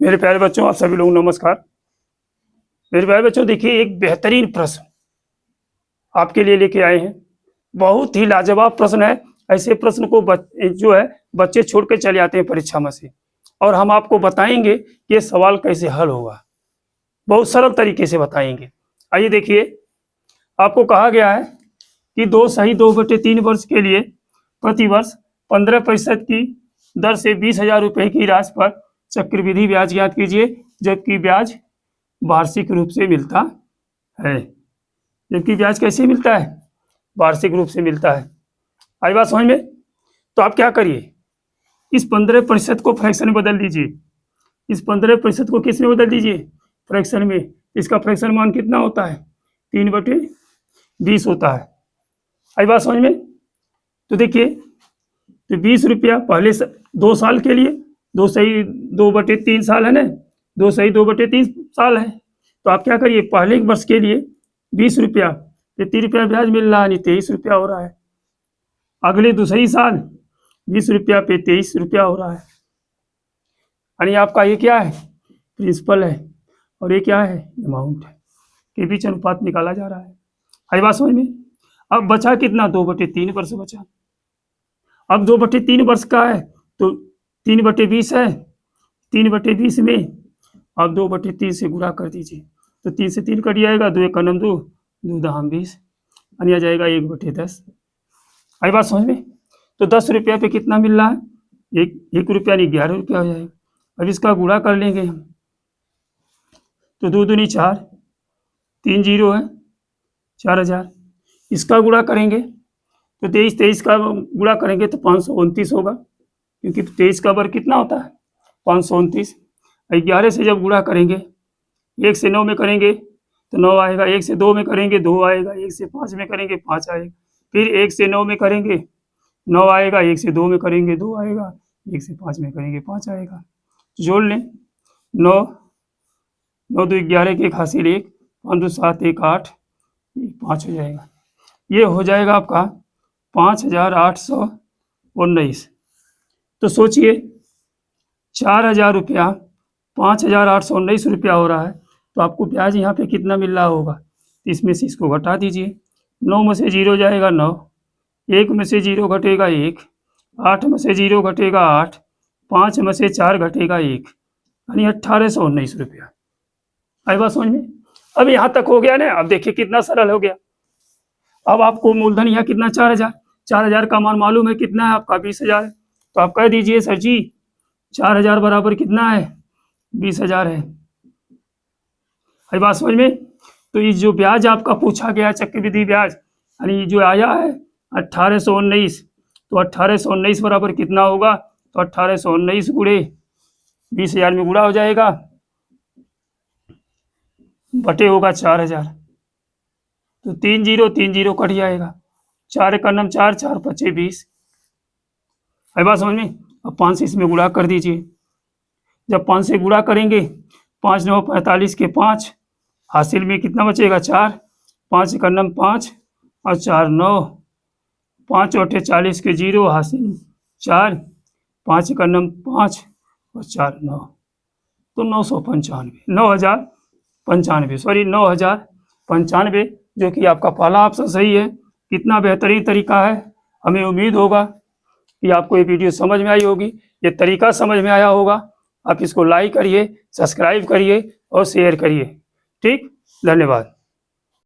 मेरे प्यारे बच्चों, आप सभी लोग नमस्कार। मेरे प्यारे बच्चों, देखिए एक बेहतरीन प्रश्न आपके लिए लेके आए हैं। बहुत ही लाजवाब प्रश्न है। ऐसे प्रश्न को बच्चे छोड़ के चले आते हैं परीक्षा में से, और हम आपको बताएंगे कि ये सवाल कैसे हल होगा। बहुत सरल तरीके से बताएंगे। आइए देखिए, आपको कहा गया है कि 2/2/3 वर्ष के लिए प्रतिवर्ष 15% की दर से 20,000 रुपये की राशि पर चक्रवृद्धि ब्याज ज्ञात कीजिए, जबकि ब्याज वार्षिक रूप से मिलता है। जबकि ब्याज कैसे मिलता है? वार्षिक रूप से मिलता है। आई बात समझ में? तो आप क्या करिए, इस 15% को फ्रैक्शन में बदल दीजिए। इस 15% को किस में बदल दीजिए? फ्रैक्शन में। इसका फ्रैक्शन मान कितना होता है? 3/20 होता है। आई बात समझ में? तो देखिए, तो 20 रुपया पहले 2 साल के लिए, 2/3 साल है ना, 2/3 साल है। तो आप क्या करिए, पहले एक वर्ष के लिए 20 रुपया पे 3 रुपया ब्याज मिल रहा है, यानी 23 रुपया हो रहा है। अगले दूसरी साल 20 रुपया पे 23 रुपया हो रहा है। यानी आपका ये क्या है? प्रिंसिपल है, और ये क्या है? अमाउंट है। के बीच अनुपात निकाला जा रहा है। आई बात समझ में? अब बचा कितना? 2/3 वर्ष बचा। अब 2/3 वर्ष का है तो 3/20 है। 3/20 में अब 2/3 से गुणा कर दीजिए, तो 3 से 3 कट जाएगा, 2 1 2, 2 दाम 20, यानी आ जाएगा 1/10। आई बात समझ में? तो 10 रुपया पे कितना मिल रहा है? 1 रुपया नहीं, 11 रुपया हो जाएगा। अब इसका गुणा कर लेंगे हम, तो 2 दूनी 4, 3 जीरो है, 4000। इसका गुणा करेंगे तो 23 का गुणा करेंगे तो 529 होगा, क्योंकि 23 का वर्ग कितना होता है? 529। 11 से जब गुणा करेंगे, 1 से 9 में करेंगे तो 9 आएगा, 1 से 2 में करेंगे 2 आएगा, 1 से 5 में करेंगे 5 आएगा, फिर 1 से 9 में करेंगे 9 आएगा, 1 से 2 में करेंगे 2 आएगा, 1 से 5 में करेंगे 5 आएगा। जोड़ लें, 9 9 2 11 के 1 हासिल 1, 5 2 7 1 8, 5 हो जाएगा। ये हो जाएगा आपका 5,819। तो सोचिए, 4,000 रुपया 5,819 रुपया हो रहा है, तो आपको ब्याज यहाँ पे कितना मिल रहा होगा? इसमें से इसको घटा दीजिए। 9 में से 0 जाएगा 9, 1 में से 0 घटेगा 1, 8 में से 0 घटेगा 8, 5 में से 4 घटेगा 1, यानी 1,819 रुपया। आई बात समझ में? अब यहाँ तक हो गया ना। अब देखिए कितना सरल हो गया। अब आपको मूलधन यहाँ कितना? 4,000। 4,000 का मान मालूम है कितना है आपका? 20,000 है। तो आप कह दीजिए, सर जी 4,000 बराबर कितना है? 20,000 है। आई बात समझ में? तो ये जो ब्याज आपका पूछा गया चक्रवृद्धि ब्याज, यानी जो आया है 1,819, तो 1,819 बराबर कितना होगा? तो 1,819 गुणे 20,000 में गुणा हो जाएगा, बटे होगा 4,000, तो 3 0 कट जाएगा, 4 का नम 4, 4 5 20। है बात समझ में? अब 5 से इसमें गुणा कर दीजिए। जब 5 से गुणा करेंगे, 5 9 45 के 5, हासिल में कितना बचेगा? 4, 5 का नम 5 और 4 9, 5 8 40 के 0, हासिल 4, 5 का नम 5 और 4 9, तो 9,095, जो कि आपका पहला ऑप्शन सही है। कितना बेहतरीन तरीका है। हमें उम्मीद होगा कि आपको ये वीडियो समझ में आई होगी, ये तरीका समझ में आया होगा। आप इसको लाइक करिए, सब्सक्राइब करिए और शेयर करिए। ठीक, धन्यवाद।